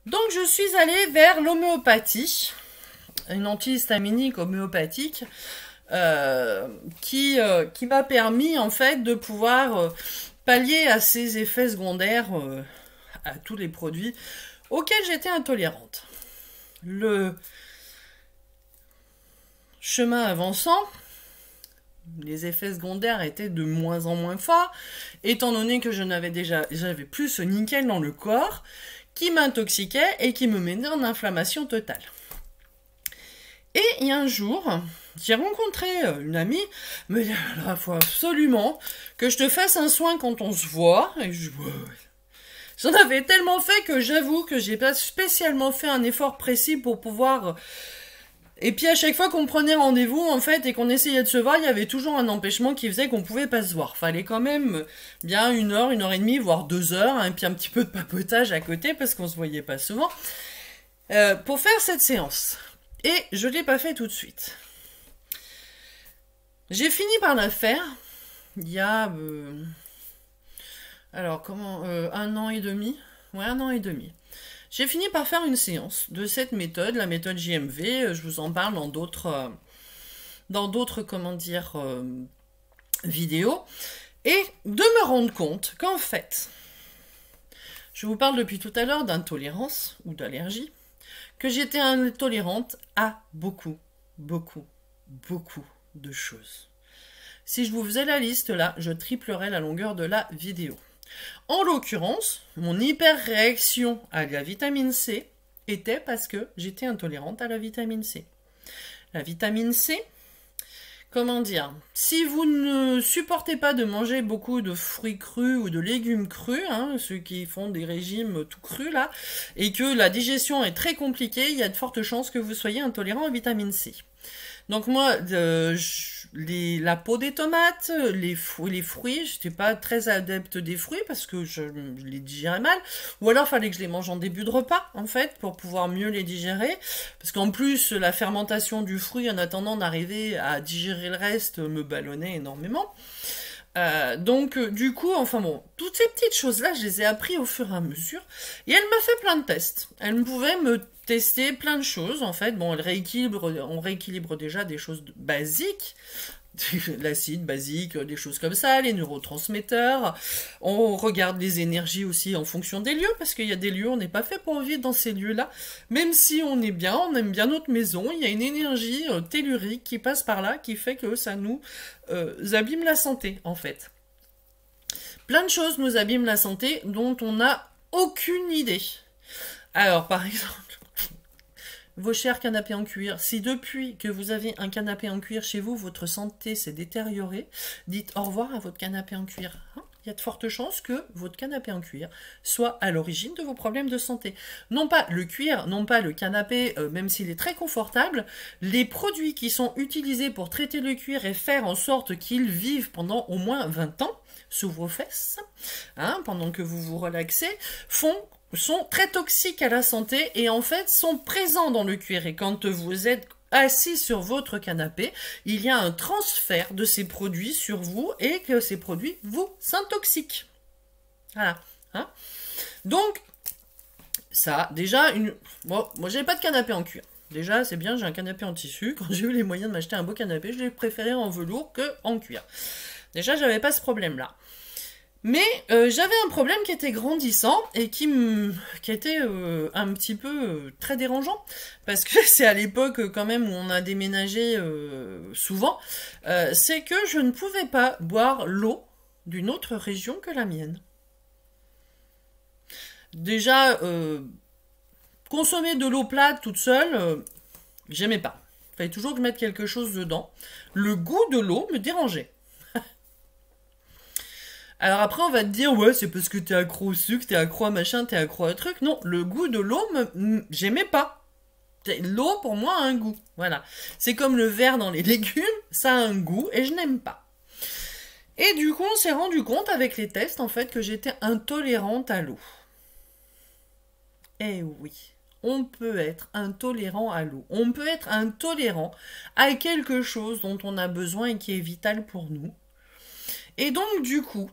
Donc je suis allée vers l'homéopathie, une antihistaminique homéopathique qui m'a permis en fait de pouvoir pallier à ces effets secondaires à tous les produits auxquels j'étais intolérante. Le chemin avançant, les effets secondaires étaient de moins en moins forts, étant donné que j'avais plus ce nickel dans le corps qui m'intoxiquait et qui me mettait en inflammation totale. Et il y a un jour, j'ai rencontré une amie, me dit il faut absolument que je te fasse un soin quand on se voit. Et j'en avais tellement fait que j'avoue que j'ai pas spécialement fait un effort précis pour pouvoir. Et puis à chaque fois qu'on prenait rendez-vous en fait et qu'on essayait de se voir, il y avait toujours un empêchement qui faisait qu'on pouvait pas se voir. Fallait quand même bien 1 heure et demie, voire 2 heures, hein, et puis un petit peu de papotage à côté parce qu'on se voyait pas souvent pour faire cette séance. Et je l'ai pas fait tout de suite. J'ai fini par la faire il y a 1 an et demi. Ouais, 1 an et demi. J'ai fini par faire une séance de cette méthode, la méthode JMV. Je vous en parle dans d'autres, vidéos. Et de me rendre compte qu'en fait, je vous parle depuis tout à l'heure d'intolérance ou d'allergie, que j'étais intolérante à beaucoup de choses. Si je vous faisais la liste là, je triplerais la longueur de la vidéo. En l'occurrence, mon hyper-réaction à la vitamine C était parce que j'étais intolérante à la vitamine C. La vitamine C, comment dire, si vous ne supportez pas de manger beaucoup de fruits crus ou de légumes crus, hein, ceux qui font des régimes tout crus là, et que la digestion est très compliquée, il y a de fortes chances que vous soyez intolérant à la vitamine C. Donc moi, la peau des tomates, les fruits, j'étais pas très adepte des fruits parce que je les digérais mal. Ou alors fallait que je les mange en début de repas, en fait, pour pouvoir mieux les digérer. Parce qu'en plus, la fermentation du fruit, en attendant d'arriver à digérer le reste, me ballonnait énormément. Du coup, enfin bon, toutes ces petites choses-là, je les ai appris au fur et à mesure. Et elle m'a fait plein de tests. Elle pouvait me tester plein de choses, en fait. Bon, on rééquilibre déjà des choses basiques, l'acide basique, des choses comme ça, les neurotransmetteurs. On regarde les énergies aussi en fonction des lieux, parce qu'il y a des lieux, on n'est pas fait pour vivre dans ces lieux-là. Même si on est bien, on aime bien notre maison, il y a une énergie tellurique qui passe par là, qui fait que ça nous abîme la santé, en fait. Plein de choses nous abîment la santé dont on n'a aucune idée. Alors, par exemple, vos chers canapés en cuir, si depuis que vous avez un canapé en cuir chez vous, votre santé s'est détériorée, dites au revoir à votre canapé en cuir. Hein, il y a de fortes chances que votre canapé en cuir soit à l'origine de vos problèmes de santé. Non pas le cuir, non pas le canapé, même s'il est très confortable, les produits qui sont utilisés pour traiter le cuir et faire en sorte qu'il vive pendant au moins 20 ans sous vos fesses, hein, pendant que vous vous relaxez, sont très toxiques à la santé et en fait sont présents dans le cuir. Et quand vous êtes assis sur votre canapé, il y a un transfert de ces produits sur vous et que ces produits vous intoxiquent. Voilà. Hein, donc, ça, déjà, bon, moi j'ai pas de canapé en cuir. Déjà, c'est bien, j'ai un canapé en tissu. Quand j'ai eu les moyens de m'acheter un beau canapé, je l'ai préféré en velours que en cuir. Déjà, j'avais pas ce problème-là. Mais j'avais un problème qui était grandissant et qui était un petit peu très dérangeant. Parce que c'est à l'époque quand même où on a déménagé souvent. C'est que je ne pouvais pas boire l'eau d'une autre région que la mienne. Déjà, consommer de l'eau plate toute seule, j'aimais pas. Il fallait toujours que je mette quelque chose dedans. Le goût de l'eau me dérangeait. Alors après, on va te dire, ouais, c'est parce que t'es accro au sucre, t'es accro à machin, t'es accro à un truc. Non, le goût de l'eau, j'aimais pas. L'eau, pour moi, a un goût. Voilà. C'est comme le verre dans les légumes, ça a un goût et je n'aime pas. Et du coup, on s'est rendu compte avec les tests, en fait, que j'étais intolérante à l'eau. Eh oui, on peut être intolérant à l'eau. On peut être intolérant à quelque chose dont on a besoin et qui est vital pour nous. Et donc, du coup,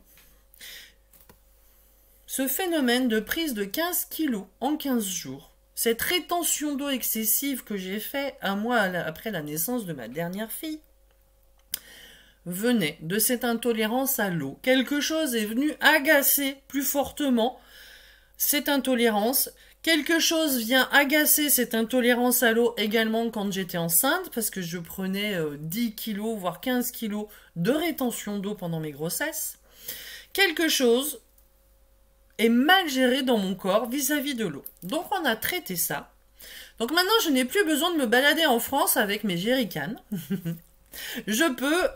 ce phénomène de prise de 15 kilos en 15 jours, cette rétention d'eau excessive que j'ai fait un mois après la naissance de ma dernière fille, venait de cette intolérance à l'eau. Quelque chose est venu agacer plus fortement cette intolérance. Quelque chose vient agacer cette intolérance à l'eau également quand j'étais enceinte, parce que je prenais 10 kilos, voire 15 kilos de rétention d'eau pendant mes grossesses. Quelque chose est mal géré dans mon corps vis-à-vis de l'eau. Donc on a traité ça. Donc maintenant je n'ai plus besoin de me balader en France avec mes jerrycans. Je peux,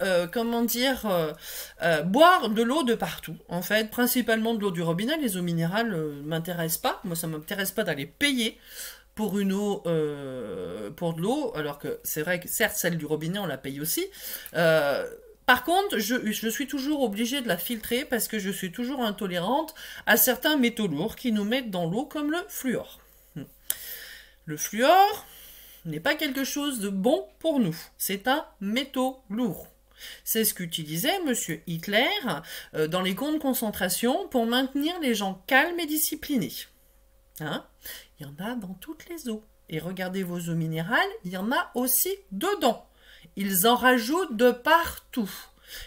boire de l'eau de partout. En fait, principalement de l'eau du robinet. Les eaux minérales m'intéressent pas. Moi, ça m'intéresse pas d'aller payer pour une eau, pour de l'eau, alors que c'est vrai que certes, celle du robinet, on la paye aussi. Par contre, je suis toujours obligée de la filtrer parce que je suis toujours intolérante à certains métaux lourds qui nous mettent dans l'eau, comme le fluor. Le fluor n'est pas quelque chose de bon pour nous. C'est un métaux lourd. C'est ce qu'utilisait Monsieur Hitler dans les camps de concentration pour maintenir les gens calmes et disciplinés. Hein? Il y en a dans toutes les eaux. Et regardez vos eaux minérales, il y en a aussi dedans. Ils en rajoutent de partout.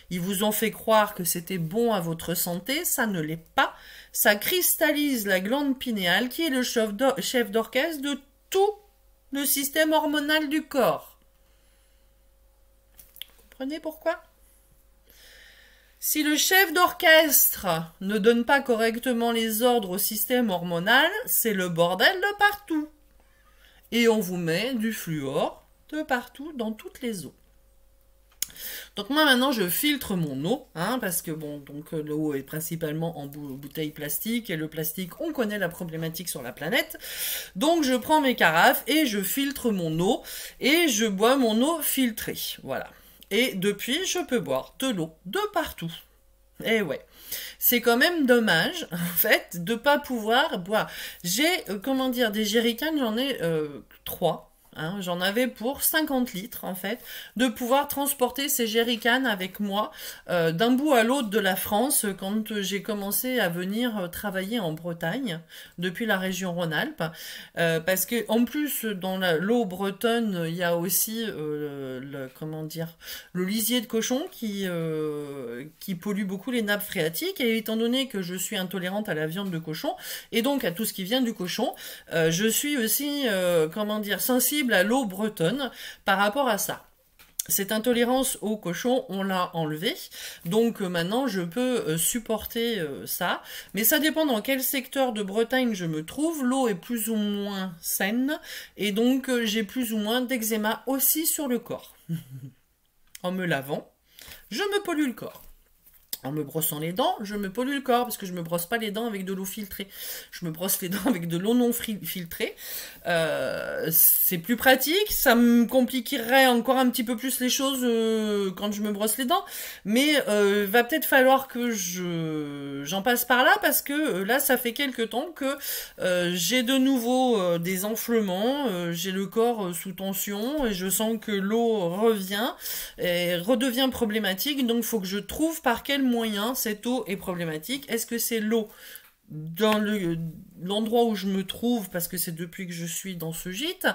Ils vous ont fait croire que c'était bon à votre santé, ça ne l'est pas. Ça cristallise la glande pinéale qui est le chef d'orchestre de tout le système hormonal du corps. Vous comprenez pourquoi? Si le chef d'orchestre ne donne pas correctement les ordres au système hormonal, c'est le bordel de partout. Et on vous met du fluor de partout dans toutes les eaux. Donc moi maintenant je filtre mon eau, hein, parce que bon, donc l'eau est principalement en bouteille plastique, et le plastique, on connaît la problématique sur la planète. Donc je prends mes carafes et je filtre mon eau, et je bois mon eau filtrée, voilà. Et depuis, je peux boire de l'eau de partout. Et ouais, c'est quand même dommage, en fait, de pas pouvoir boire. J'ai, des jerrycans, j'en ai 3. Hein, j'en avais pour 50 litres en fait, de pouvoir transporter ces jerrycans avec moi d'un bout à l'autre de la France quand j'ai commencé à venir travailler en Bretagne depuis la région Rhône-Alpes, parce que en plus dans l'eau bretonne il y a aussi le lisier de cochon qui pollue beaucoup les nappes phréatiques, et étant donné que je suis intolérante à la viande de cochon et donc à tout ce qui vient du cochon, je suis aussi sensible à l'eau bretonne par rapport à ça. Cette intolérance au cochon, on l'a enlevée, donc maintenant je peux supporter ça, mais ça dépend dans quel secteur de Bretagne je me trouve. L'eau est plus ou moins saine, et donc j'ai plus ou moins d'eczéma aussi sur le corps. En me lavant, je me pollue le corps. En me brossant les dents, je me pollue le corps, parce que je me brosse pas les dents avec de l'eau filtrée. Je me brosse les dents avec de l'eau non filtrée. C'est plus pratique, ça me compliquerait encore un petit peu plus les choses quand je me brosse les dents. Mais va peut-être falloir que j'en passe par là, parce que là, ça fait quelque temps que j'ai de nouveau des enflements, j'ai le corps sous tension, et je sens que l'eau revient et redevient problématique. Donc, il faut que je trouve par quel moyen cette eau est problématique. Est-ce que c'est l'eau dans l'endroit où je me trouve, parce que c'est depuis que je suis dans ce gîte,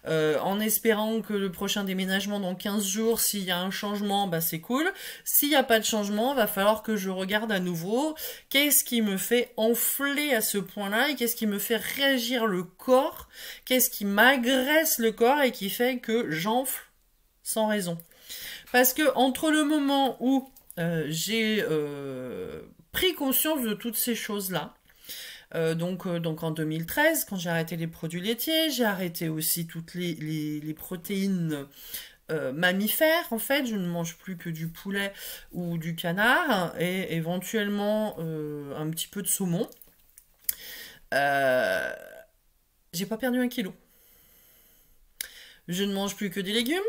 en espérant que le prochain déménagement dans 15 jours, s'il y a un changement, bah c'est cool. S'il n'y a pas de changement, va falloir que je regarde à nouveau qu'est-ce qui me fait enfler à ce point-là, et qu'est-ce qui me fait réagir le corps, qu'est-ce qui m'agresse le corps et qui fait que j'enfle sans raison. Parce que entre le moment où j'ai pris conscience de toutes ces choses-là, donc en 2013, quand j'ai arrêté les produits laitiers, j'ai arrêté aussi toutes les protéines mammifères. En fait, je ne mange plus que du poulet ou du canard, et éventuellement un petit peu de saumon. J'ai pas perdu 1 kilo. Je ne mange plus que des légumes.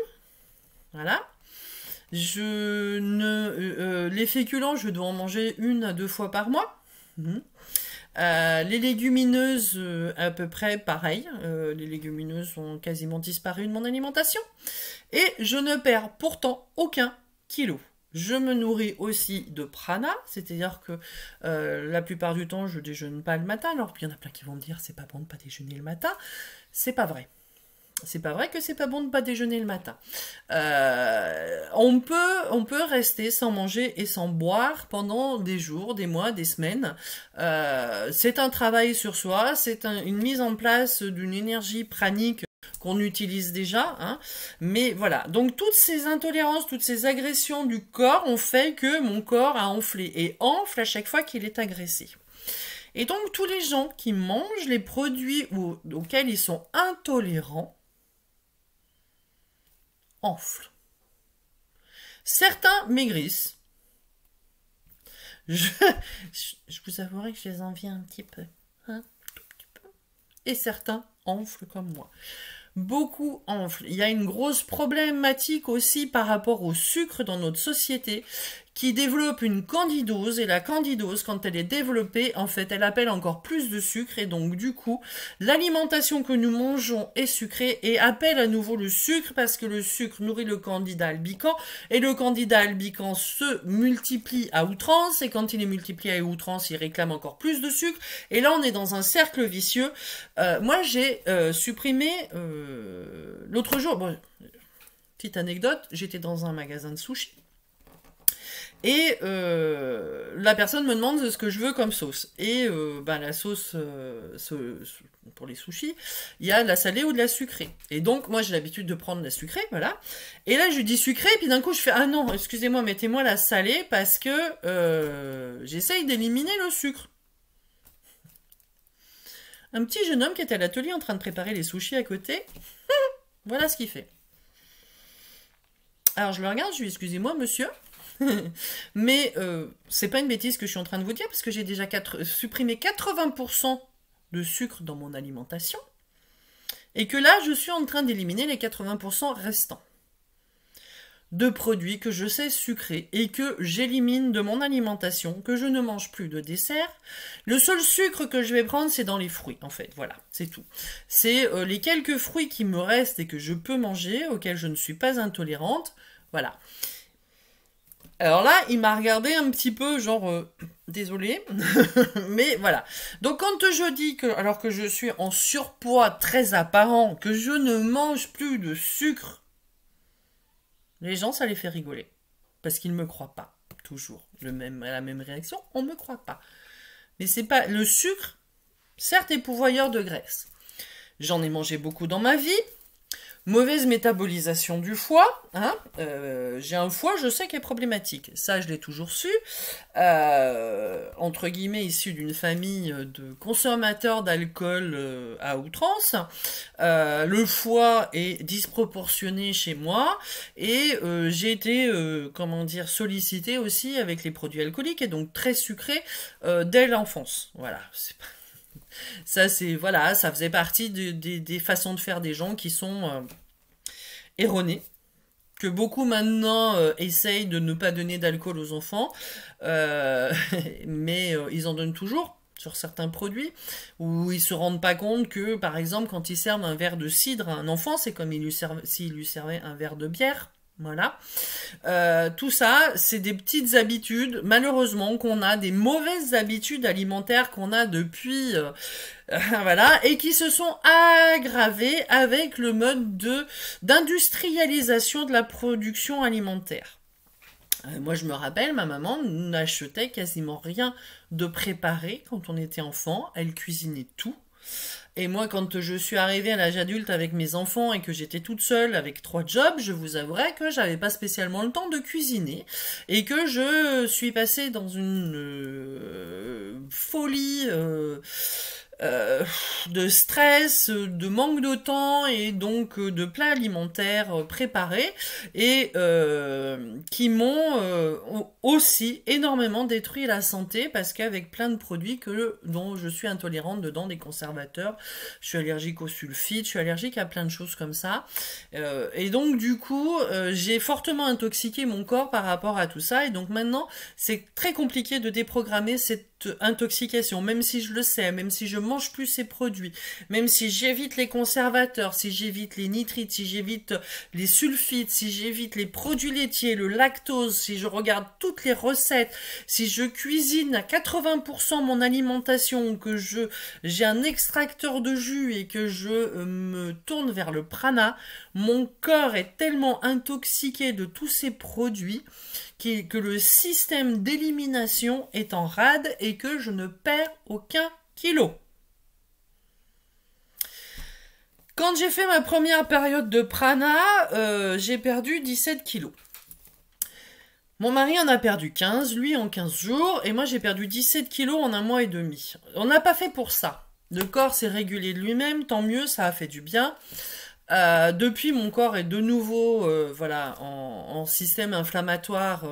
Voilà. Les féculents, je dois en manger 1 à 2 fois par mois. Les légumineuses, à peu près pareil. Les légumineuses ont quasiment disparu de mon alimentation. Et je ne perds pourtant aucun kilo. Je me nourris aussi de prana, c'est-à-dire que la plupart du temps, je déjeune pas le matin. Alors, il y en a plein qui vont me dire, c'est pas bon de pas déjeuner le matin. C'est pas vrai. C'est pas vrai que c'est pas bon de pas déjeuner le matin. On peut rester sans manger et sans boire pendant des jours, des mois, des semaines. C'est un travail sur soi, c'est une mise en place d'une énergie pranique qu'on utilise déjà, hein. Mais voilà, donc toutes ces intolérances, toutes ces agressions du corps ont fait que mon corps a enflé et enfle à chaque fois qu'il est agressé. Et donc tous les gens qui mangent les produits auxquels ils sont intolérants enflent. Certains maigrissent. Je vous avouerai que je les envie un petit peu, hein, tout petit peu. Et certains enflent comme moi. Beaucoup enflent. Il y a une grosse problématique aussi par rapport au sucre dans notre société qui développe une candidose, et la candidose, quand elle est développée, en fait, elle appelle encore plus de sucre, et donc du coup, l'alimentation que nous mangeons est sucrée et appelle à nouveau le sucre, parce que le sucre nourrit le candida albicans, et le candida albicans se multiplie à outrance, et quand il est multiplié à outrance, il réclame encore plus de sucre, et là on est dans un cercle vicieux. Moi j'ai supprimé, l'autre jour, bon, petite anecdote, j'étais dans un magasin de sushi, et la personne me demande ce que je veux comme sauce. Et la sauce pour les sushis, il y a de la salée ou de la sucrée. Et donc, moi, j'ai l'habitude de prendre la sucrée, voilà. Et là, je lui dis sucrée, et puis d'un coup, je fais « Ah non, excusez-moi, mettez-moi la salée parce que j'essaye d'éliminer le sucre. » Un petit jeune homme qui était à l'atelier en train de préparer les sushis à côté, voilà ce qu'il fait. Alors, je le regarde, je lui dis « Excusez-moi, monsieur ?» Mais c'est pas une bêtise que je suis en train de vous dire, parce que j'ai déjà supprimé 80% de sucre dans mon alimentation, et que là, je suis en train d'éliminer les 80% restants de produits que je sais sucrés, et que j'élimine de mon alimentation, que je ne mange plus de dessert. Le seul sucre que je vais prendre, c'est dans les fruits, en fait, voilà, c'est tout. C'est les quelques fruits qui me restent et que je peux manger, auxquels je ne suis pas intolérante, voilà. Alors là, il m'a regardé un petit peu, genre, désolé, mais voilà. Donc quand je dis que, alors que je suis en surpoids très apparent, que je ne mange plus de sucre, les gens, ça les fait rigoler. Parce qu'ils ne me croient pas, toujours. La même réaction, on ne me croit pas. Mais c'est pas... Le sucre, certes, est pourvoyeur de graisse. J'en ai mangé beaucoup dans ma vie. Mauvaise métabolisation du foie, hein. J'ai un foie, je sais, qui est problématique. Ça, je l'ai toujours su. Entre guillemets, issu d'une famille de consommateurs d'alcool à outrance. Le foie est disproportionné chez moi. Et j'ai été, comment dire, sollicitée aussi avec les produits alcooliques, et donc très sucrés dès l'enfance. Voilà, c'est pas... Ça, c'est, voilà, ça faisait partie des façons de faire des gens qui sont erronées, que beaucoup maintenant essayent de ne pas donner d'alcool aux enfants, mais ils en donnent toujours sur certains produits, où ils se rendent pas compte que, par exemple, quand ils servent un verre de cidre à un enfant, c'est comme s'ils lui servaient un verre de bière. Voilà. Tout ça, c'est des petites habitudes, malheureusement, qu'on a, des mauvaises habitudes alimentaires qu'on a depuis, voilà, et qui se sont aggravées avec le mode d'industrialisation de la production alimentaire. Moi, je me rappelle, ma maman n'achetait quasiment rien de préparé quand on était enfant. Elle cuisinait tout. Et moi, quand je suis arrivée à l'âge adulte avec mes enfants et que j'étais toute seule avec 3 jobs, je vous avouerai que j'avais pas spécialement le temps de cuisiner et que je suis passée dans une folie de stress, de manque de temps et donc de plats alimentaires préparés et qui m'ont aussi énormément détruit la santé parce qu'avec plein de produits dont je suis intolérante dedans, des conservateurs, je suis allergique au sulfite, je suis allergique à plein de choses comme ça et donc du coup j'ai fortement intoxiqué mon corps par rapport à tout ça et donc maintenant c'est très compliqué de déprogrammer cette cette intoxication, même si je le sais, même si je mange plus ces produits, même si j'évite les conservateurs, si j'évite les nitrites, si j'évite les sulfites, si j'évite les produits laitiers, le lactose, si je regarde toutes les recettes, si je cuisine à 80% mon alimentation, ou que j'ai un extracteur de jus et que je me tourne vers le prana, mon corps est tellement intoxiqué de tous ces produits que le système d'élimination est en rade et que je ne perds aucun kilo. Quand j'ai fait ma première période de prana, j'ai perdu 17 kilos. Mon mari en a perdu 15, lui en 15 jours, et moi j'ai perdu 17 kilos en 1 mois et demi. On n'a pas fait pour ça. Le corps s'est régulé de lui-même, tant mieux, ça a fait du bien. Depuis, mon corps est de nouveau voilà, en système inflammatoire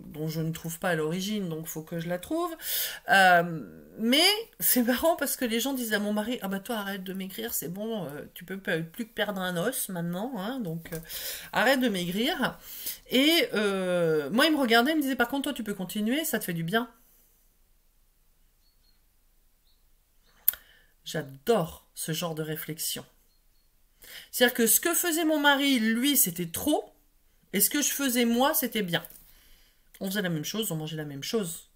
dont je ne trouve pas l'origine, donc faut que je la trouve. Mais c'est marrant parce que les gens disent à mon mari, ah bah toi arrête de maigrir, c'est bon, tu peux plus que perdre un os maintenant, hein, donc arrête de maigrir. Et moi il me regardait, il me disait par contre toi tu peux continuer, ça te fait du bien. J'adore ce genre de réflexion. C'est-à-dire que ce que faisait mon mari, lui, c'était trop, et ce que je faisais moi, c'était bien. On faisait la même chose, on mangeait la même chose,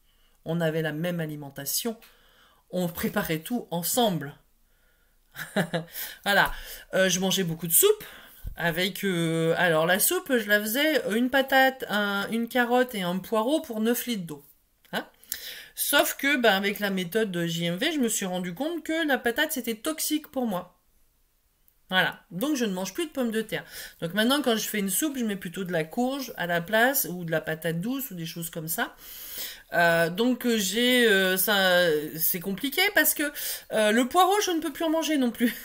on avait la même alimentation, on préparait tout ensemble. Voilà, je mangeais beaucoup de soupe, avec... alors la soupe, je la faisais une patate, une carotte et un poireau pour 9 litres d'eau. Hein, sauf que, ben, avec la méthode de JMV, je me suis rendu compte que la patate, c'était toxique pour moi. Voilà, donc je ne mange plus de pommes de terre. Donc maintenant, quand je fais une soupe, je mets plutôt de la courge à la place, ou de la patate douce, ou des choses comme ça. Donc c'est compliqué parce que le poireau, je ne peux plus en manger non plus.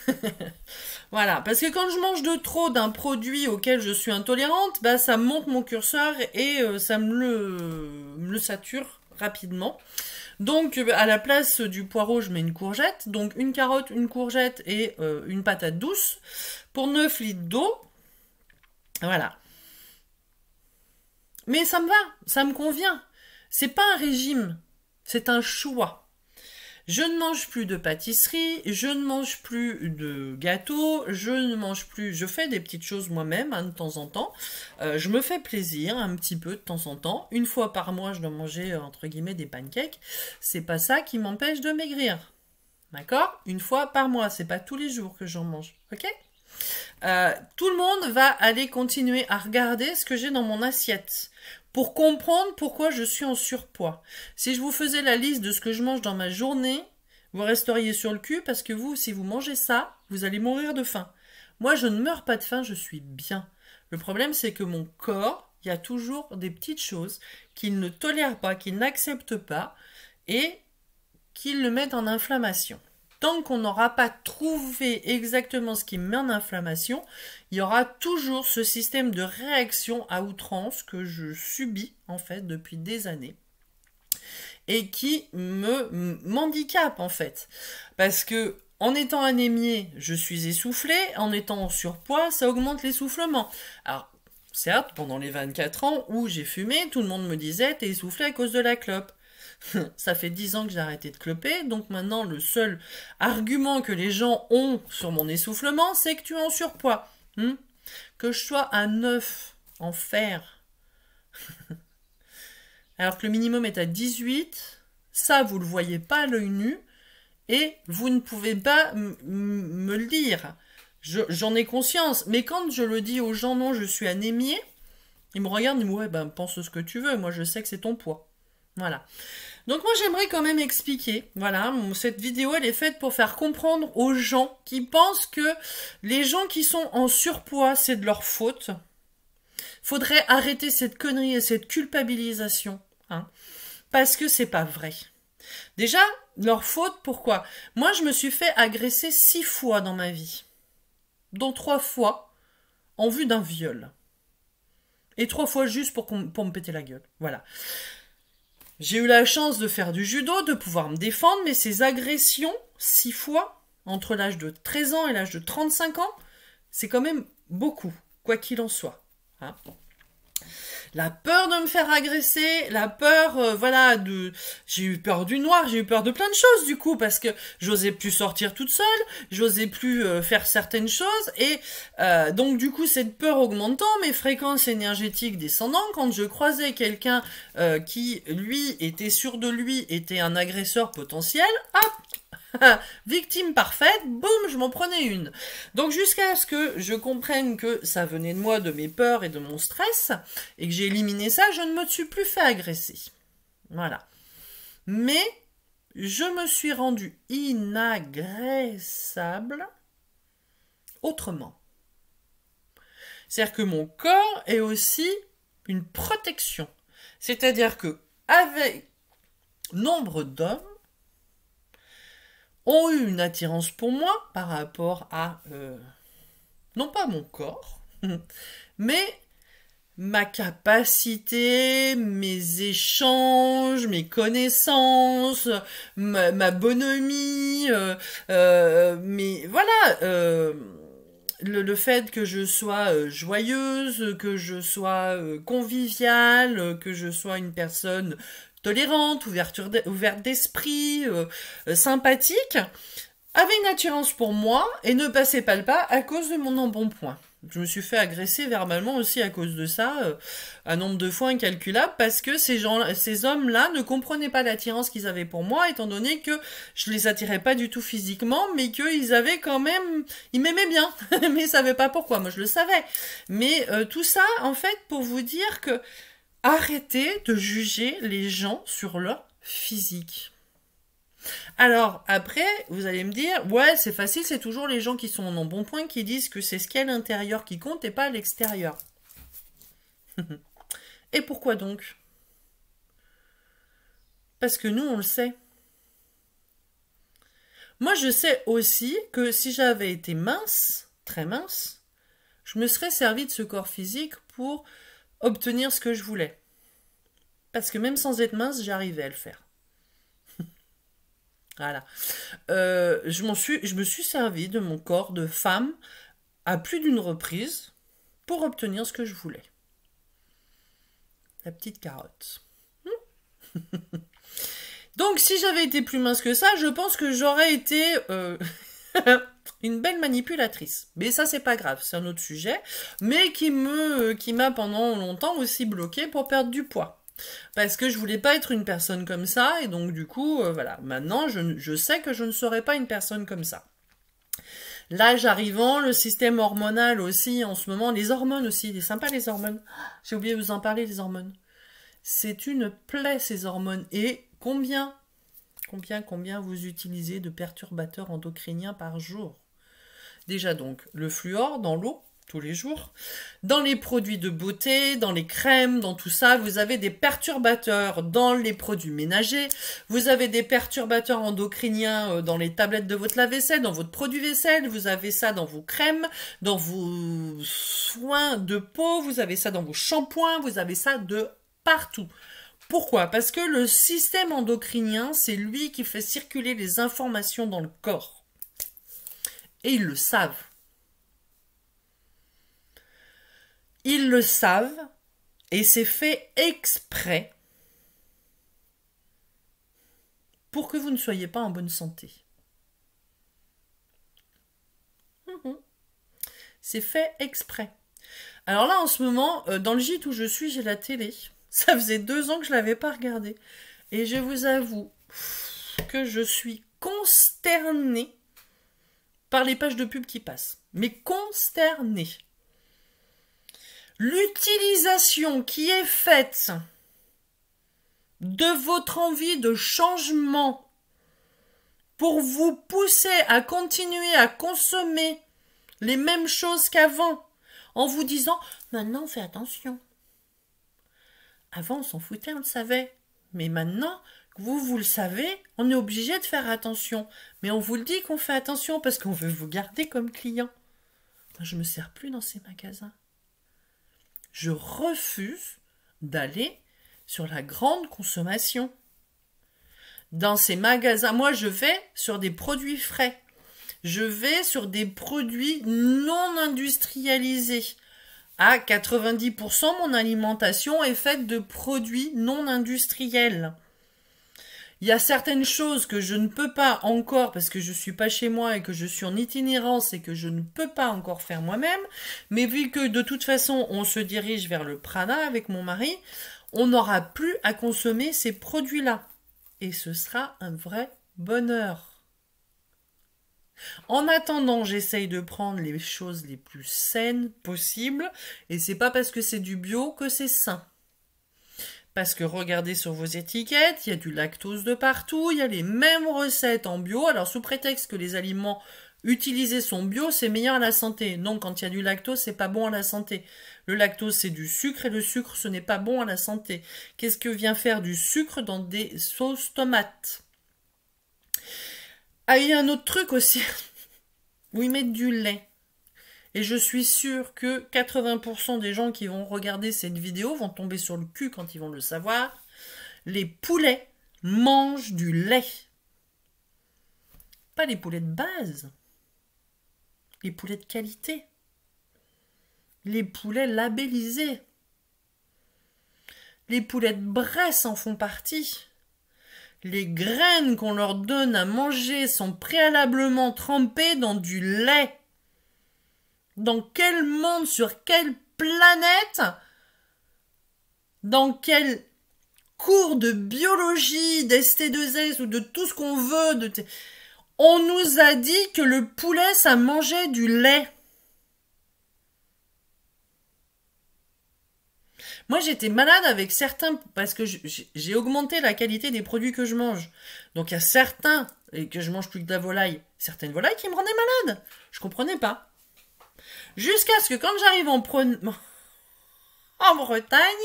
Voilà, parce que quand je mange de trop d'un produit auquel je suis intolérante, bah, ça monte mon curseur et ça me le sature rapidement. Donc, à la place du poireau, je mets une courgette. Donc, une carotte, une courgette et une patate douce pour 9 litres d'eau. Voilà. Mais ça me va, ça me convient. C'est pas un régime, c'est un choix. Je ne mange plus de pâtisserie, je ne mange plus de gâteaux, je ne mange plus... Je fais des petites choses moi-même, hein, de temps en temps. Je me fais plaisir un petit peu de temps en temps. Une fois par mois, je dois manger, entre guillemets, des pancakes. C'est pas ça qui m'empêche de maigrir. D'accord? Une fois par mois, c'est pas tous les jours que j'en mange. Ok? Tout le monde va aller continuer à regarder ce que j'ai dans mon assiette pour comprendre pourquoi je suis en surpoids. Si je vous faisais la liste de ce que je mange dans ma journée, vous resteriez sur le cul parce que vous, si vous mangez ça, vous allez mourir de faim. Moi, je ne meurs pas de faim, je suis bien. Le problème, c'est que mon corps, il y a toujours des petites choses qu'il ne tolère pas, qu'il n'accepte pas et qu'il le met en inflammation. Tant qu'on n'aura pas trouvé exactement ce qui me met en inflammation, il y aura toujours ce système de réaction à outrance que je subis en fait depuis des années et qui m'handicape en fait. Parce que en étant anémiée, je suis essoufflée, en étant en surpoids, ça augmente l'essoufflement. Alors, certes, pendant les 24 ans où j'ai fumé, tout le monde me disait « t'es essoufflée à cause de la clope ». Ça fait 10 ans que j'ai arrêté de cloper, donc maintenant le seul argument que les gens ont sur mon essoufflement, c'est que tu es en surpoids. Que je sois un œuf en fer, alors que le minimum est à 18, ça vous le voyez pas à l'œil nu, et vous ne pouvez pas me le dire. J'en ai conscience, mais quand je le dis aux gens, non, je suis anémiée, ils me regardent et me disent, ouais, ben pense ce que tu veux, moi je sais que c'est ton poids. Voilà. Donc moi j'aimerais quand même expliquer, voilà, cette vidéo elle est faite pour faire comprendre aux gens qui pensent que les gens qui sont en surpoids c'est de leur faute. Faudrait arrêter cette connerie et cette culpabilisation, hein, parce que c'est pas vrai. Déjà, leur faute, pourquoi? Moi je me suis fait agresser 6 fois dans ma vie, dont 3 fois en vue d'un viol. Et 3 fois juste pour me péter la gueule, voilà. J'ai eu la chance de faire du judo, de pouvoir me défendre, mais ces agressions, 6 fois, entre l'âge de 13 ans et l'âge de 35 ans, c'est quand même beaucoup, quoi qu'il en soit. Hein. La peur de me faire agresser, la peur, voilà, j'ai eu peur du noir, j'ai eu peur de plein de choses du coup, parce que j'osais plus sortir toute seule, j'osais plus faire certaines choses, et donc du coup cette peur augmentant, mes fréquences énergétiques descendant, quand je croisais quelqu'un qui, lui, était sûr de lui, était un agresseur potentiel, hop, victime parfaite, boum, je m'en prenais une. Donc jusqu'à ce que je comprenne que ça venait de moi, de mes peurs et de mon stress, et que j'ai éliminé ça, je ne me suis plus fait agresser. Voilà. Mais je me suis rendue inagressable autrement. C'est-à-dire que mon corps est aussi une protection. C'est-à-dire que avec nombre d'hommes ont eu une attirance pour moi par rapport à, non pas mon corps, mais ma capacité, mes échanges, mes connaissances, ma bonhomie, mais voilà, le fait que je sois joyeuse, que je sois conviviale, que je sois une personne tolérante, ouverte d'esprit, sympathique, avait une attirance pour moi et ne passait pas le pas à cause de mon embonpoint. Je me suis fait agresser verbalement aussi à cause de ça, un nombre de fois incalculable, parce que ces hommes-là ne comprenaient pas l'attirance qu'ils avaient pour moi, étant donné que je les attirais pas du tout physiquement, mais qu'ils avaient quand même, ils m'aimaient bien, mais ils savaient pas pourquoi, moi je le savais. Mais tout ça, en fait, pour vous dire que arrêtez de juger les gens sur leur physique. Alors, après, vous allez me dire, ouais, c'est facile, c'est toujours les gens qui sont en bon point qui disent que c'est ce qu'il y a à l'intérieur qui compte et pas à l'extérieur. Et pourquoi donc? Parce que nous, on le sait. Moi, je sais aussi que si j'avais été mince, très mince, je me serais servi de ce corps physique pour obtenir ce que je voulais. Parce que même sans être mince, j'arrivais à le faire. Voilà. Je me suis servi de mon corps de femme à plus d'une reprise pour obtenir ce que je voulais. La petite carotte. Donc, si j'avais été plus mince que ça, je pense que j'aurais été une belle manipulatrice. Mais ça, c'est pas grave, c'est un autre sujet. Mais qui m'a pendant longtemps aussi bloqué pour perdre du poids. Parce que je voulais pas être une personne comme ça, et donc du coup, voilà. Maintenant, je sais que je ne serai pas une personne comme ça. L'âge arrivant, le système hormonal aussi, en ce moment, les hormones aussi, il est sympa les hormones. J'ai oublié de vous en parler, les hormones. C'est une plaie, ces hormones. Et combien vous utilisez de perturbateurs endocriniens par jour? Déjà donc, le fluor dans l'eau, tous les jours. Dans les produits de beauté, dans les crèmes, dans tout ça, vous avez des perturbateurs dans les produits ménagers, vous avez des perturbateurs endocriniens dans les tablettes de votre lave-vaisselle, dans votre produit vaisselle, vous avez ça dans vos crèmes, dans vos soins de peau, vous avez ça dans vos shampoings, vous avez ça de partout. Pourquoi? Parce que le système endocrinien, c'est lui qui fait circuler les informations dans le corps. Et ils le savent. Ils le savent et c'est fait exprès pour que vous ne soyez pas en bonne santé. C'est fait exprès. Alors là, en ce moment, dans le gîte où je suis, j'ai la télé. Ça faisait 2 ans que je ne l'avais pas regardée. Et je vous avoue que je suis consternée par les pages de pub qui passent. Mais consternée. L'utilisation qui est faite de votre envie de changement pour vous pousser à continuer à consommer les mêmes choses qu'avant, en vous disant « Maintenant, fais attention ». Avant, on s'en foutait, on le savait. Mais maintenant, que vous le savez, on est obligé de faire attention. Mais on vous le dit qu'on fait attention parce qu'on veut vous garder comme client. Moi, je ne me sers plus dans ces magasins. Je refuse d'aller sur la grande consommation. Dans ces magasins, moi, je vais sur des produits frais. Je vais sur des produits non industrialisés. À 90%, mon alimentation est faite de produits non industriels. Il y a certaines choses que je ne peux pas encore, parce que je ne suis pas chez moi et que je suis en itinérance et que je ne peux pas encore faire moi-même, mais vu que de toute façon on se dirige vers le prana avec mon mari, on n'aura plus à consommer ces produits-là. Et ce sera un vrai bonheur. En attendant, j'essaye de prendre les choses les plus saines possibles, et c'est pas parce que c'est du bio que c'est sain. Parce que regardez sur vos étiquettes, il y a du lactose de partout, il y a les mêmes recettes en bio, alors sous prétexte que les aliments utilisés sont bio, c'est meilleur à la santé. Non, quand il y a du lactose, c'est pas bon à la santé. Le lactose, c'est du sucre, et le sucre, ce n'est pas bon à la santé. Qu'est-ce que vient faire du sucre dans des sauces tomates? Ah, il y a un autre truc aussi, où ils mettent du lait. Et je suis sûre que 80% des gens qui vont regarder cette vidéo vont tomber sur le cul quand ils vont le savoir. Les poulets mangent du lait. Pas les poulets de base. Les poulets de qualité. Les poulets labellisés. Les poulets de Bresse en font partie. Les graines qu'on leur donne à manger sont préalablement trempées dans du lait. Dans quel monde, sur quelle planète, dans quel cours de biologie, d'ST2S ou de tout ce qu'on veut, on nous a dit que le poulet, ça mangeait du lait. Moi, j'étais malade avec certains, parce que j'ai augmenté la qualité des produits que je mange. Donc, il y a certains, et que je mange plus que de la volaille, certaines volailles qui me rendaient malade. Je comprenais pas. Jusqu'à ce que quand j'arrive en Bretagne,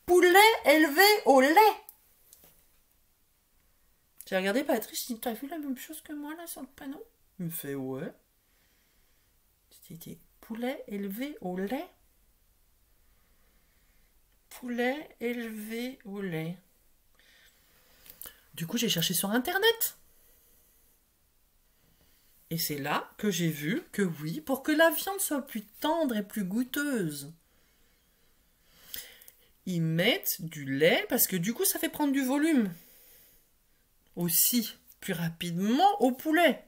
poulet élevé au lait. J'ai regardé Patrice, je dis, t'as vu la même chose que moi là sur le panneau? Il me fait ouais. C'était poulet élevé au lait. Poulet élevé au lait. Du coup, j'ai cherché sur internet. Et c'est là que j'ai vu que oui, pour que la viande soit plus tendre et plus goûteuse, ils mettent du lait parce que du coup, ça fait prendre du volume. Aussi, plus rapidement au poulet.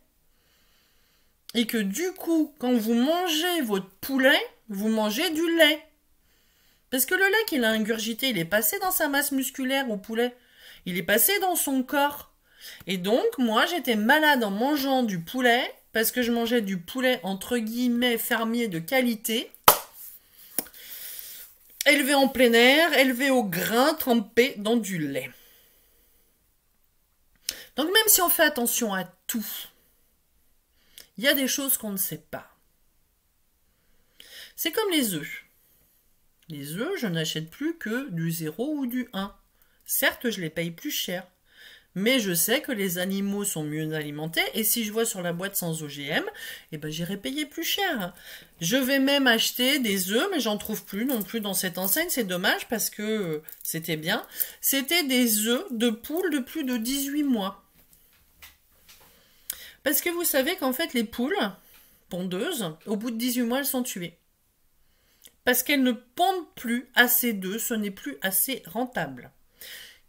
Et que du coup, quand vous mangez votre poulet, vous mangez du lait. Parce que le lait qu'il a ingurgité, il est passé dans sa masse musculaire au poulet. Il est passé dans son corps. Et donc, moi, j'étais malade en mangeant du poulet, parce que je mangeais du poulet, entre guillemets, fermier de qualité, élevé en plein air, élevé au grain, trempé dans du lait. Donc, même si on fait attention à tout, il y a des choses qu'on ne sait pas. C'est comme les œufs. Les œufs, je n'achète plus que du 0 ou du 1. Certes, je les paye plus cher. Mais je sais que les animaux sont mieux alimentés et si je vois sur la boîte sans OGM, eh ben j'irai payer plus cher. Je vais même acheter des œufs, mais j'en trouve plus non plus dans cette enseigne. C'est dommage parce que c'était bien. C'était des œufs de poules de plus de 18 mois. Parce que vous savez qu'en fait les poules pondeuses, au bout de 18 mois, elles sont tuées. Parce qu'elles ne pondent plus assez d'œufs, ce n'est plus assez rentable.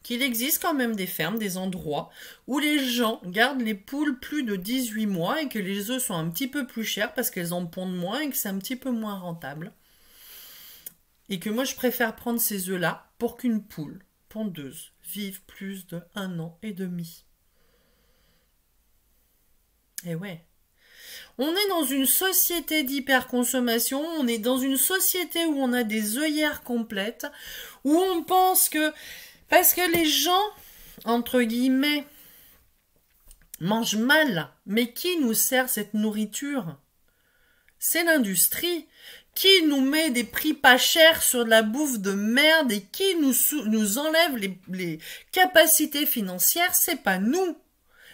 Qu'il existe quand même des fermes, des endroits où les gens gardent les poules plus de 18 mois et que les œufs sont un petit peu plus chers parce qu'elles en pondent moins et que c'est un petit peu moins rentable. Et que moi je préfère prendre ces œufs-là pour qu'une poule pondeuse vive plus de 1 an et demi. Et ouais. On est dans une société d'hyperconsommation, on est dans une société où on a des œillères complètes, où on pense que parce que les gens, entre guillemets, mangent mal. Mais qui nous sert cette nourriture? C'est l'industrie. Qui nous met des prix pas chers sur de la bouffe de merde et qui nous enlève les capacités financières? C'est pas nous.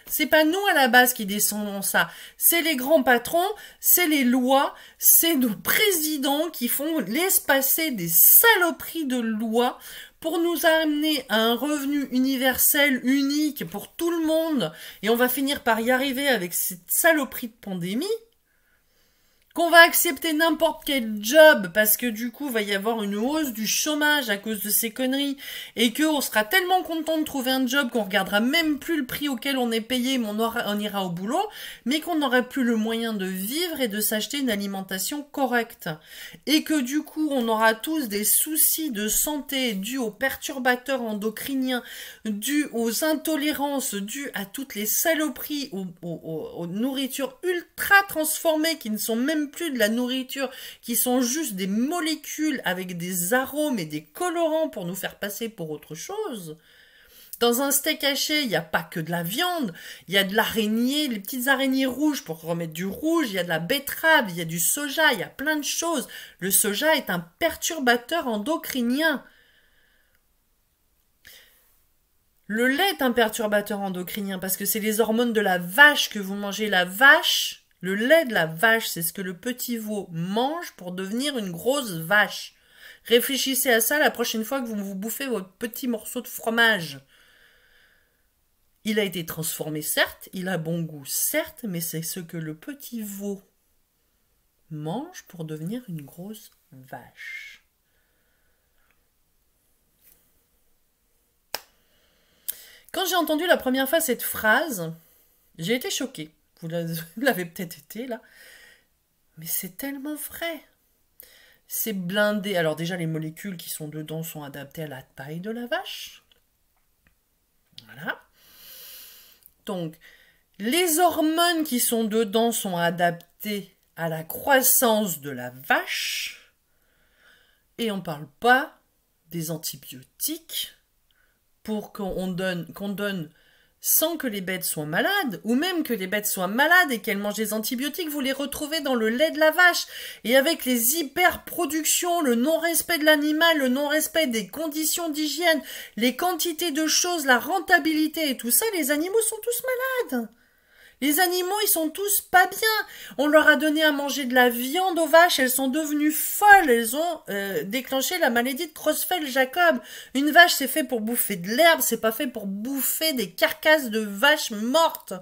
C'est pas nous à la base qui descendons ça. C'est les grands patrons, c'est les lois, c'est nos présidents qui font laisser passer des saloperies de lois pour nous amener à un revenu universel unique pour tout le monde. Et on va finir par y arriver avec cette saloperie de pandémie. qu'on va accepter n'importe quel job parce que du coup, va y avoir une hausse du chômage à cause de ces conneries et qu'on sera tellement content de trouver un job qu'on regardera même plus le prix auquel on est payé, mais on ira au boulot, mais qu'on n'aurait plus le moyen de vivre et de s'acheter une alimentation correcte. Et que du coup, on aura tous des soucis de santé dus aux perturbateurs endocriniens, dus aux intolérances, dus à toutes les saloperies, aux nourritures ultra transformées qui ne sont même plus de la nourriture, qui sont juste des molécules avec des arômes et des colorants pour nous faire passer pour autre chose. Dans un steak haché, il n'y a pas que de la viande, il y a de l'araignée, les petites araignées rouges pour remettre du rouge, il y a de la betterave, il y a du soja, il y a plein de choses. Le soja est un perturbateur endocrinien. Le lait est un perturbateur endocrinien parce que c'est les hormones de la vache que vous mangez. La vache... Le lait de la vache, c'est ce que le petit veau mange pour devenir une grosse vache. Réfléchissez à ça la prochaine fois que vous bouffez votre petit morceau de fromage. Il a été transformé, certes, il a bon goût, certes, mais c'est ce que le petit veau mange pour devenir une grosse vache. Quand j'ai entendu la première fois cette phrase, j'ai été choquée. Vous l'avez peut-être été, là. Mais c'est tellement vrai. C'est blindé. Alors déjà, les molécules qui sont dedans sont adaptées à la taille de la vache. Voilà. Donc, les hormones qui sont dedans sont adaptées à la croissance de la vache. Et on ne parle pas des antibiotiques pour qu'on donne sans que les bêtes soient malades, ou même que les bêtes soient malades et qu'elles mangent des antibiotiques, vous les retrouvez dans le lait de la vache. Et avec les hyperproductions, le non-respect de l'animal, le non-respect des conditions d'hygiène, les quantités de choses, la rentabilité et tout ça, les animaux sont tous malades. Les animaux, ils sont tous pas bien. On leur a donné à manger de la viande aux vaches, elles sont devenues folles, elles ont déclenché la maladie de Creutzfeldt-Jakob. Une vache, c'est fait pour bouffer de l'herbe, c'est pas fait pour bouffer des carcasses de vaches mortes.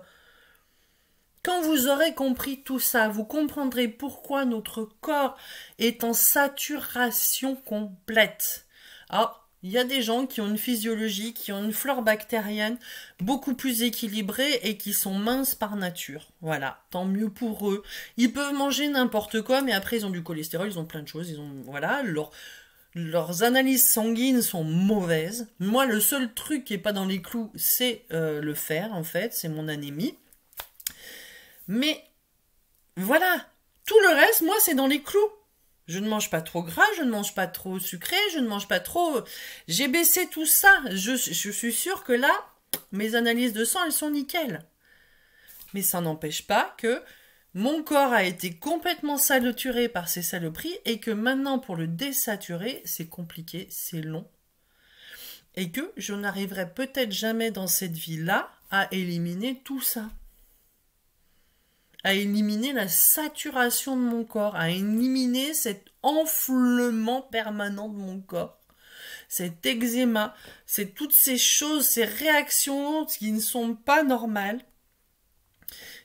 Quand vous aurez compris tout ça, vous comprendrez pourquoi notre corps est en saturation complète. Alors, il y a des gens qui ont une physiologie, qui ont une flore bactérienne beaucoup plus équilibrée et qui sont minces par nature. Voilà, tant mieux pour eux. Ils peuvent manger n'importe quoi, mais après ils ont du cholestérol, ils ont plein de choses. Ils ont, voilà, leurs analyses sanguines sont mauvaises. Moi, le seul truc qui n'est pas dans les clous, c'est le fer, en fait, c'est mon anémie. Mais voilà, tout le reste, moi, c'est dans les clous. Je ne mange pas trop gras, je ne mange pas trop sucré, je ne mange pas trop... J'ai baissé tout ça. Je suis sûre que là, mes analyses de sang, elles sont nickel. Mais ça n'empêche pas que mon corps a été complètement saturé par ces saloperies et que maintenant, pour le désaturer, c'est compliqué, c'est long. Et que je n'arriverai peut-être jamais dans cette vie-là à éliminer tout ça. À éliminer la saturation de mon corps, à éliminer cet enflement permanent de mon corps, cet eczéma, c'est toutes ces choses, ces réactions qui ne sont pas normales.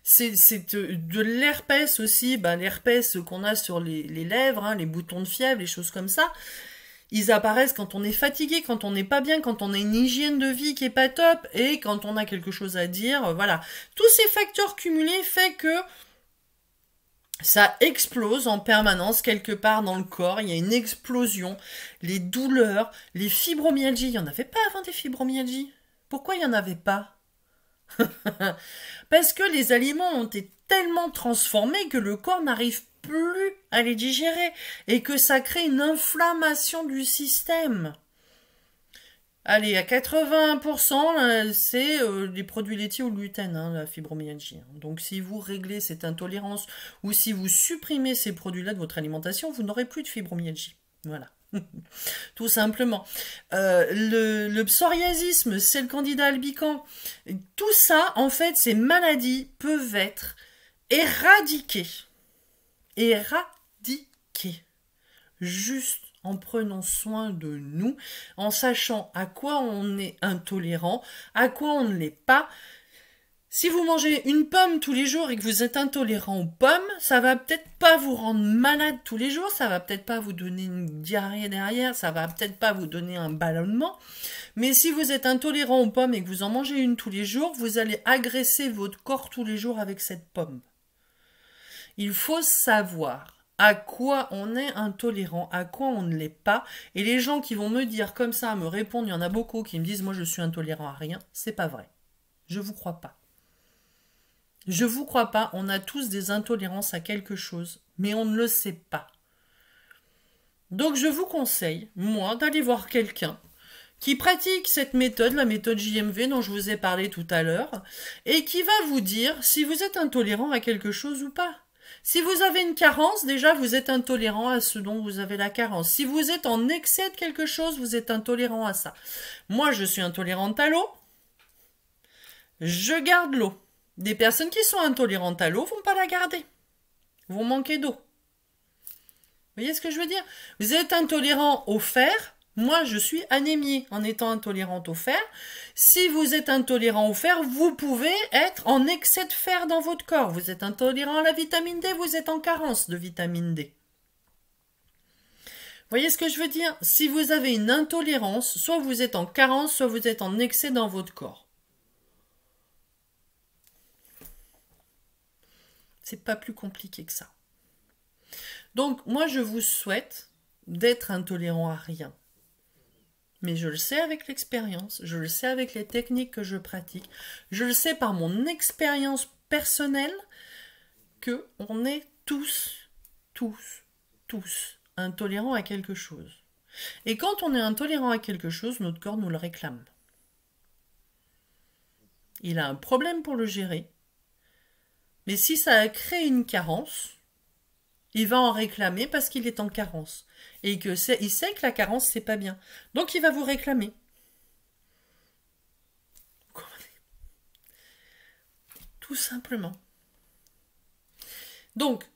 C'est de l'herpès aussi, l'herpès qu'on a sur les lèvres, hein, les boutons de fièvre, les choses comme ça. Ils apparaissent quand on est fatigué, quand on n'est pas bien, quand on a une hygiène de vie qui est pas top et quand on a quelque chose à dire, voilà. Tous ces facteurs cumulés fait que ça explose en permanence quelque part dans le corps, il y a une explosion, les douleurs, les fibromyalgies. Il n'y en avait pas avant des fibromyalgies. Pourquoi il n'y en avait pas? Parce que les aliments ont été tellement transformés que le corps n'arrive plus à les digérer et que ça crée une inflammation du système. Allez, à 80%, c'est les produits laitiers au gluten, hein, la fibromyalgie. Donc si vous réglez cette intolérance ou si vous supprimez ces produits-là de votre alimentation, vous n'aurez plus de fibromyalgie. Voilà. Tout simplement. Le psoriasisme, c'est le candidat albicans. Tout ça, en fait, ces maladies peuvent être éradiquées. Éradiquées. Juste en prenant soin de nous, en sachant à quoi on est intolérant, à quoi on ne l'est pas. Si vous mangez une pomme tous les jours et que vous êtes intolérant aux pommes, ça va peut-être pas vous rendre malade tous les jours, ça va peut-être pas vous donner une diarrhée derrière, ça va peut-être pas vous donner un ballonnement. Mais si vous êtes intolérant aux pommes et que vous en mangez une tous les jours, vous allez agresser votre corps tous les jours avec cette pomme. Il faut savoir à quoi on est intolérant, à quoi on ne l'est pas. Et les gens qui vont me dire comme ça, me répondre, il y en a beaucoup qui me disent « moi je suis intolérant à rien », c'est pas vrai. Je vous crois pas. Je vous crois pas, on a tous des intolérances à quelque chose, mais on ne le sait pas. Donc je vous conseille, moi, d'aller voir quelqu'un qui pratique cette méthode, la méthode JMV dont je vous ai parlé tout à l'heure, et qui va vous dire si vous êtes intolérant à quelque chose ou pas. Si vous avez une carence, déjà, vous êtes intolérant à ce dont vous avez la carence. Si vous êtes en excès de quelque chose, vous êtes intolérant à ça. Moi, je suis intolérante à l'eau. Je garde l'eau. Des personnes qui sont intolérantes à l'eau vont pas la garder. Vont manquer d'eau. Vous voyez ce que je veux dire? Vous êtes intolérant au fer. Moi, je suis anémiée en étant intolérante au fer. Si vous êtes intolérant au fer, vous pouvez être en excès de fer dans votre corps. Vous êtes intolérant à la vitamine D, vous êtes en carence de vitamine D. Vous voyez ce que je veux dire? Si vous avez une intolérance, soit vous êtes en carence, soit vous êtes en excès dans votre corps. C'est pas plus compliqué que ça. Donc, moi, je vous souhaite d'être intolérant à rien. Mais je le sais avec l'expérience, je le sais avec les techniques que je pratique, je le sais par mon expérience personnelle que on est tous intolérants à quelque chose. Et quand on est intolérant à quelque chose, notre corps nous le réclame. Il a un problème pour le gérer, mais si ça a créé une carence, il va en réclamer parce qu'il est en carence. Et il sait que la carence, c'est pas bien. Donc, il va vous réclamer. Tout simplement. Donc,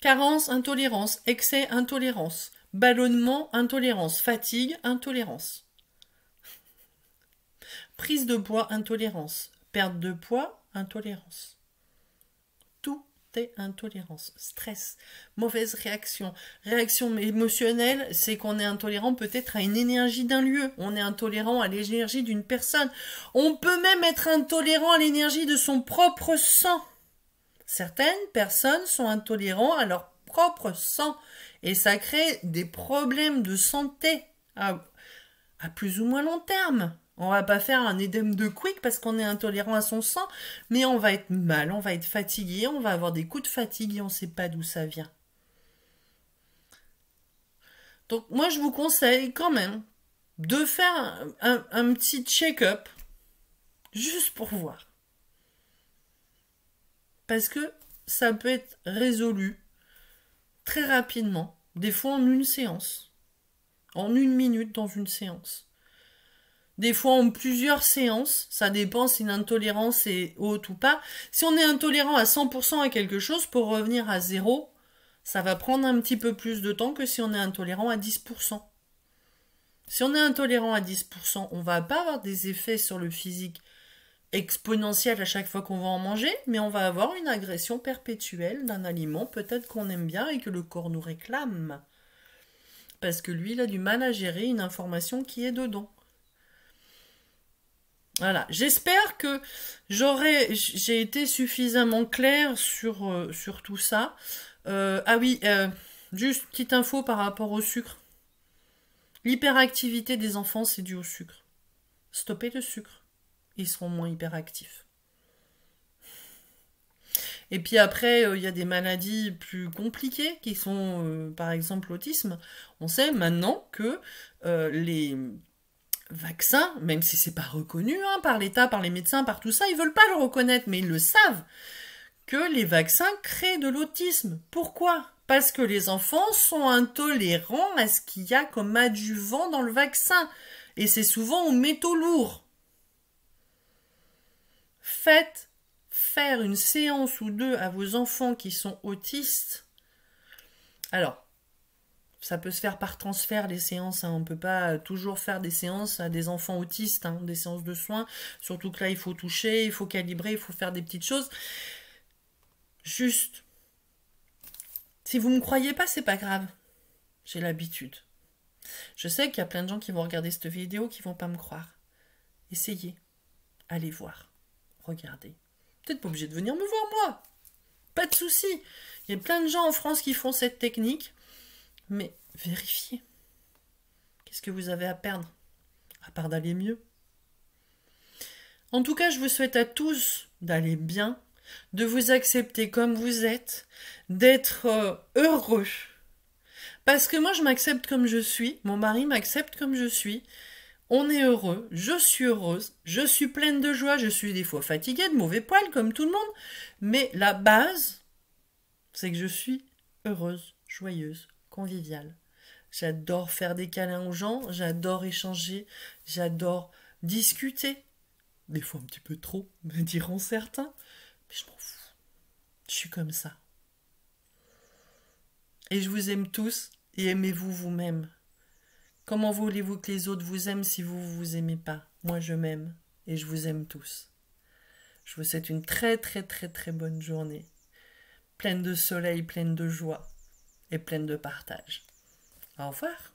carence, intolérance, excès, intolérance, ballonnement, intolérance, fatigue, intolérance. Prise de poids, intolérance. Perte de poids, intolérance. Tout intolérance, stress, mauvaise réaction. Réaction émotionnelle, c'est qu'on est intolérant peut-être à une énergie d'un lieu. On est intolérant à l'énergie d'une personne. On peut même être intolérant à l'énergie de son propre sang. Certaines personnes sont intolérantes à leur propre sang. Et ça crée des problèmes de santé à plus ou moins long terme. On va pas faire un édème de quick parce qu'on est intolérant à son sang, mais on va être mal, on va être fatigué, on va avoir des coups de fatigue et on ne sait pas d'où ça vient. Donc moi je vous conseille quand même de faire un petit check-up juste pour voir. Parce que ça peut être résolu très rapidement, des fois en une séance, en 1 minute dans une séance. Des fois en plusieurs séances, ça dépend si l'intolérance est haute ou pas. Si on est intolérant à 100% à quelque chose, pour revenir à 0, ça va prendre un petit peu plus de temps que si on est intolérant à 10%. Si on est intolérant à 10%, on va pas avoir des effets sur le physique exponentiels à chaque fois qu'on va en manger, mais on va avoir une agression perpétuelle d'un aliment peut-être qu'on aime bien et que le corps nous réclame. Parce que lui, il a du mal à gérer une information qui est dedans. Voilà, j'espère que j'ai été suffisamment claire sur tout ça. Ah oui, juste petite info par rapport au sucre. L'hyperactivité des enfants, c'est dû au sucre. Stoppez le sucre, ils seront moins hyperactifs. Et puis après, il y a des maladies plus compliquées qui sont, par exemple, l'autisme. On sait maintenant que les vaccins, même si c'est pas reconnu par l'État, par les médecins, par tout ça, ils veulent pas le reconnaître, mais ils le savent, que les vaccins créent de l'autisme. Pourquoi? Parce que les enfants sont intolérants à ce qu'il y a comme adjuvant dans le vaccin. Et c'est souvent aux métaux lourds. Faites faire une séance ou deux à vos enfants qui sont autistes. Alors, Ça peut se faire par transfert, les séances. Hein. On ne peut pas toujours faire des séances à des enfants autistes, hein, des séances de soins. Surtout que là, il faut toucher, il faut calibrer, il faut faire des petites choses. Juste, si vous ne me croyez pas, c'est pas grave. J'ai l'habitude. Je sais qu'il y a plein de gens qui vont regarder cette vidéo qui vont pas me croire. Essayez. Allez voir. Regardez. Peut-être pas obligé de venir me voir, moi. Pas de souci. Il y a plein de gens en France qui font cette technique. Mais vérifiez. Qu'est-ce que vous avez à perdre? À part d'aller mieux. En tout cas, je vous souhaite à tous d'aller bien, de vous accepter comme vous êtes, d'être heureux. Parce que moi, je m'accepte comme je suis, mon mari m'accepte comme je suis, on est heureux, je suis heureuse, je suis pleine de joie, je suis des fois fatiguée, de mauvais poils, comme tout le monde, mais la base, c'est que je suis heureuse, joyeuse, conviviale. J'adore faire des câlins aux gens, j'adore échanger, j'adore discuter. Des fois un petit peu trop, me diront certains, mais je m'en fous. Je suis comme ça. Et je vous aime tous, et aimez-vous vous-même. Comment voulez-vous que les autres vous aiment si vous ne vous aimez pas? Moi, je m'aime, et je vous aime tous. Je vous souhaite une très très très très bonne journée, pleine de soleil, pleine de joie, et pleine de partage. Au revoir.